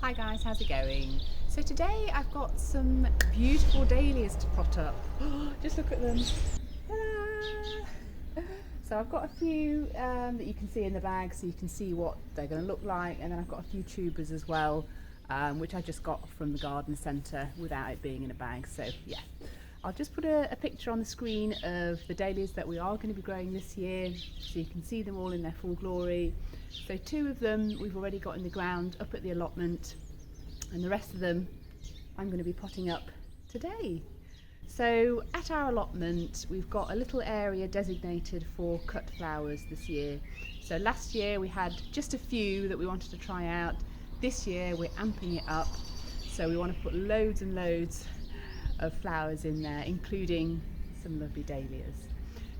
Hi guys, how's it going? So today I've got some beautiful dahlias to pot up. Just look at them. Ta-da! So I've got a few that you can see in the bag so you can see what they're going to look like, and then I've got a few tubers as well, which I just got from the garden centre without it being in a bag. So yeah, I'll just put a picture on the screen of the dahlias that we are going to be growing this year so you can see them all in their full glory. So two of them we've already got in the ground up at the allotment, and the rest of them I'm going to be potting up today. So at our allotment we've got a little area designated for cut flowers this year. So last year we had just a few that we wanted to try out. This year we're amping it up, so we want to put loads and loads of flowers in there, including some lovely dahlias.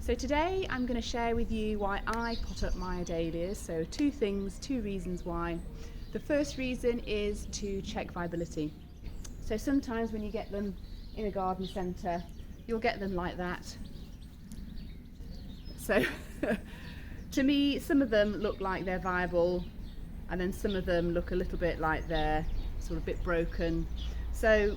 So today I'm going to share with you why I pot up my dahlias. So two reasons why. The first reason is to check viability. So sometimes when you get them in a garden centre, you'll get them like that. So to me, some of them look like they're viable, and then some of them look a little bit like they're sort of a bit broken. So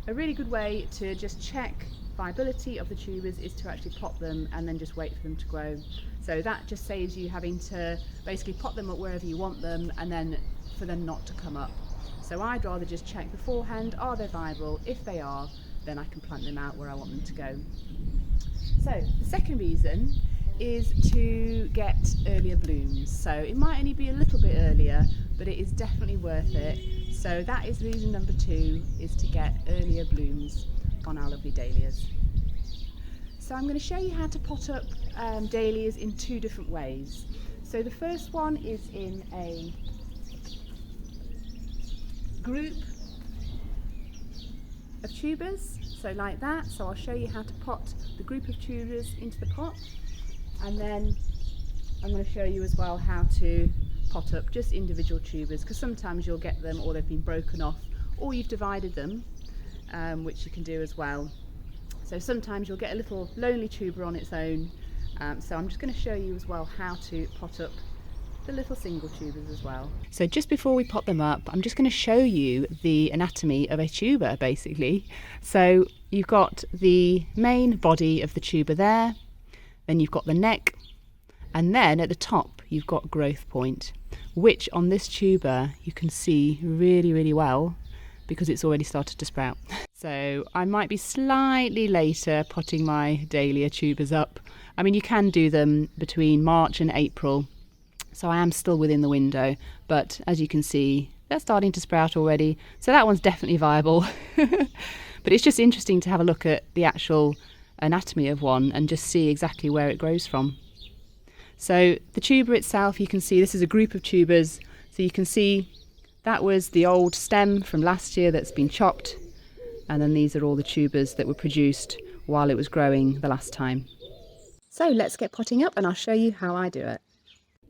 a really good way to just check viability of the tubers is to actually pot them and then just wait for them to grow. So that just saves you having to basically pot them up wherever you want them and then for them not to come up. So I'd rather just check beforehand, are they viable? If they are, then I can plant them out where I want them to go. So the second reason is to get earlier blooms. So it might only be a little bit earlier, but it is definitely worth it. So that is reason number 2, is to get earlier blooms on our lovely dahlias. So I'm going to show you how to pot up dahlias in 2 different ways. So the first one is in a group of tubers, so like that. So I'll show you how to pot the group of tubers into the pot, and then I'm going to show you as well how to pot up just individual tubers, because sometimes you'll get them or they've been broken off or you've divided them, which you can do as well. So sometimes you'll get a little lonely tuber on its own, so I'm just going to show you as well how to pot up the little single tubers as well. So just before we pot them up, I'm just going to show you the anatomy of a tuber basically. So you've got the main body of the tuber there, then you've got the neck, and then at the top you've got growth point, which on this tuber you can see really well because it's already started to sprout. So I might be slightly later potting my dahlia tubers up. I mean, you can do them between March and April, so I am still within the window, but as you can see they're starting to sprout already, so that one's definitely viable. But it's just interesting to have a look at the actual anatomy of one and just see exactly where it grows from. So the tuber itself, you can see this is a group of tubers, so you can see that was the old stem from last year that's been chopped, and then these are all the tubers that were produced while it was growing the last time. So let's get potting up and I'll show you how I do it.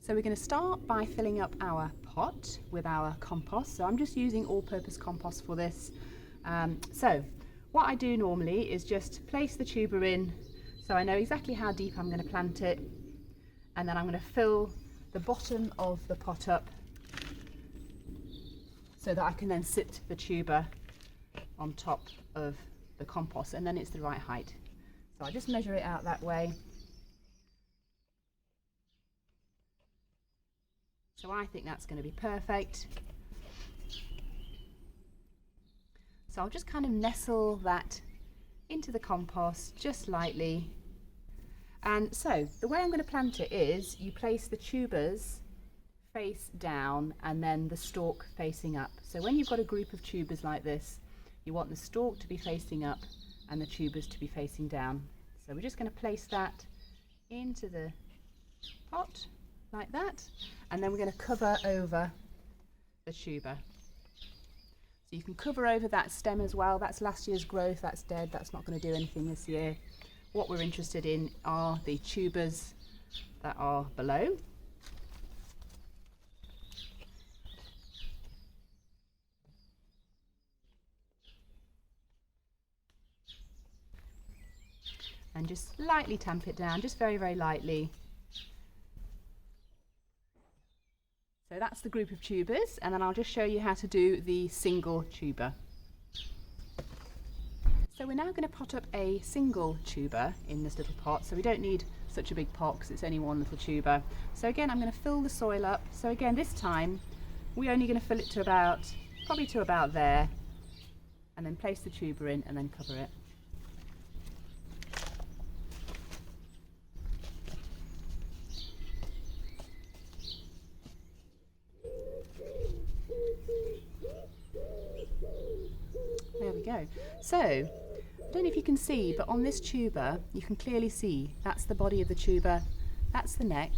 So we're going to start by filling up our pot with our compost. So I'm just using all-purpose compost for this. So what I do normally is just place the tuber in, so I know exactly how deep I'm going to plant it, and then I'm going to fill the bottom of the pot up so that I can then sit the tuber on top of the compost, and then it's the right height. So I just measure it out that way. So I think that's going to be perfect. So I'll just kind of nestle that into the compost just lightly. And so the way I'm going to plant it is you place the tubers face down and then the stalk facing up. So when you've got a group of tubers like this, you want the stalk to be facing up and the tubers to be facing down. So we're just going to place that into the pot like that, and then we're going to cover over the tuber. So you can cover over that stem as well. That's last year's growth, that's dead, that's not going to do anything this year. What we're interested in are the tubers that are below. And just lightly tamp it down, just very lightly. So that's the group of tubers, and then I'll just show you how to do the single tuber. So we're now going to pot up a single tuber in this little pot, so we don't need such a big pot because it's only one little tuber. So again, I'm going to fill the soil up. So again, this time we're only going to fill it to probably to about there, and then place the tuber in and then cover it. There we go. So, I don't know if you can see, but on this tuber you can clearly see that's the body of the tuber, that's the neck,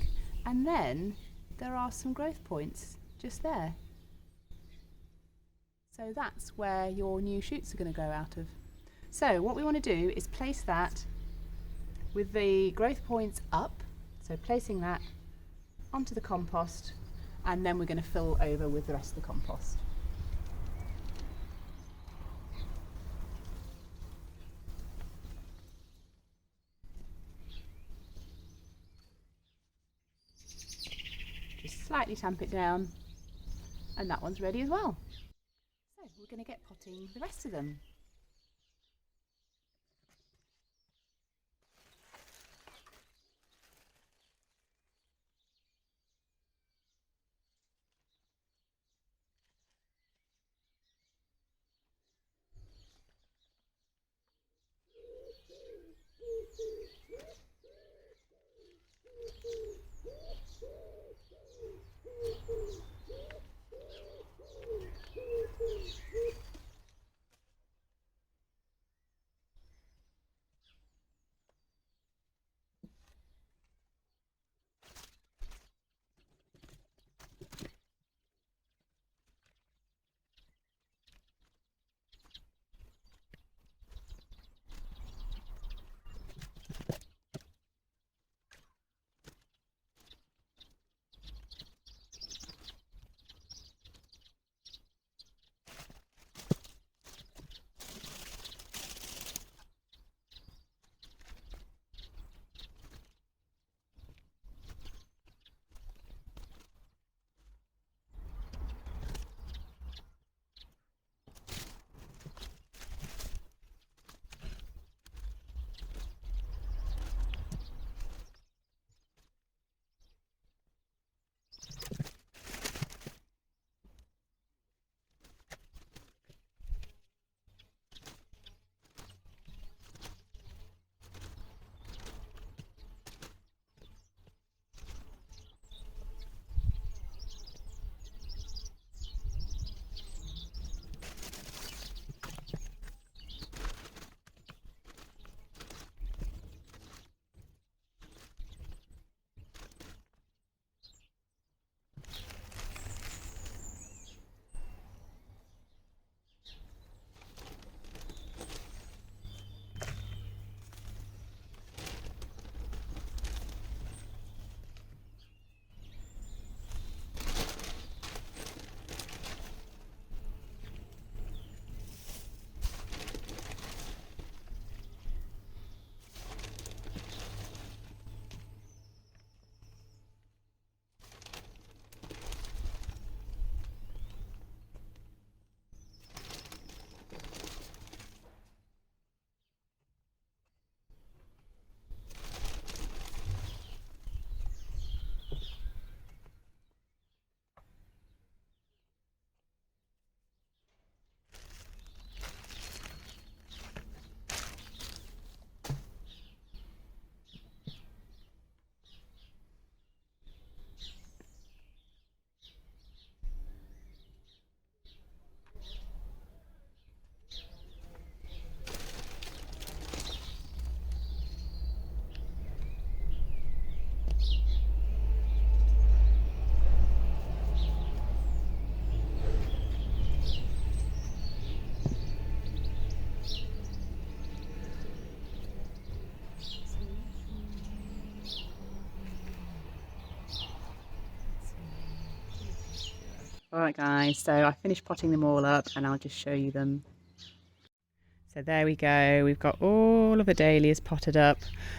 and then there are some growth points just there. So that's where your new shoots are going to go out of. So what we want to do is place that with the growth points up, so placing that onto the compost, and then we're going to fill over with the rest of the compost. Just slightly tamp it down, and that one's ready as well. So we're going to get potting the rest of them. Alright guys, so I finished potting them all up and I'll just show you them. So there we go, we've got all of the dahlias potted up.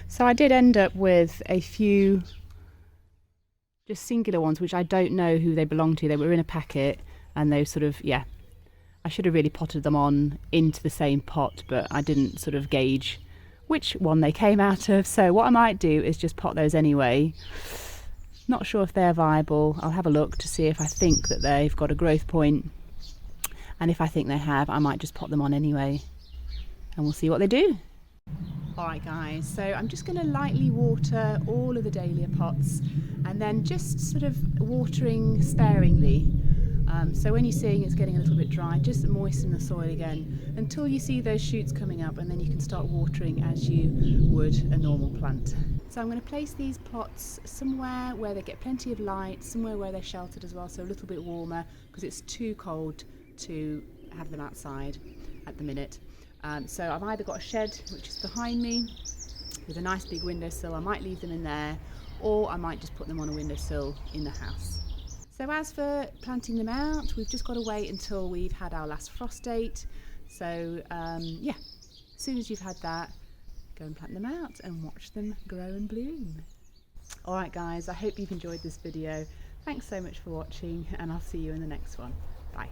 So I did end up with a few just singular ones, which I don't know who they belong to. They were in a packet, and they sort of, yeah, I should have really potted them on into the same pot, but I didn't sort of gauge which one they came out of. So what I might do is just pot those anyway. Not sure if they're viable. I'll have a look to see if I think that they've got a growth point, and if I think they have, I might just pot them on anyway, and we'll see what they do. Alright guys, so I'm just going to lightly water all of the dahlia pots, and then just sort of watering sparingly. So when you're seeing it's getting a little bit dry, just moisten the soil again until you see those shoots coming up, and then you can start watering as you would a normal plant. So I'm going to place these pots somewhere where they get plenty of light, somewhere where they're sheltered as well, so a little bit warmer, because it's too cold to have them outside at the minute. So I've either got a shed which is behind me with a nice big windowsill. I might leave them in there, or I might just put them on a windowsill in the house. So as for planting them out, we've just got to wait until we've had our last frost date. So yeah, as soon as you've had that, go and plant them out and watch them grow and bloom. Alright guys, I hope you've enjoyed this video. Thanks so much for watching, and I'll see you in the next one. Bye.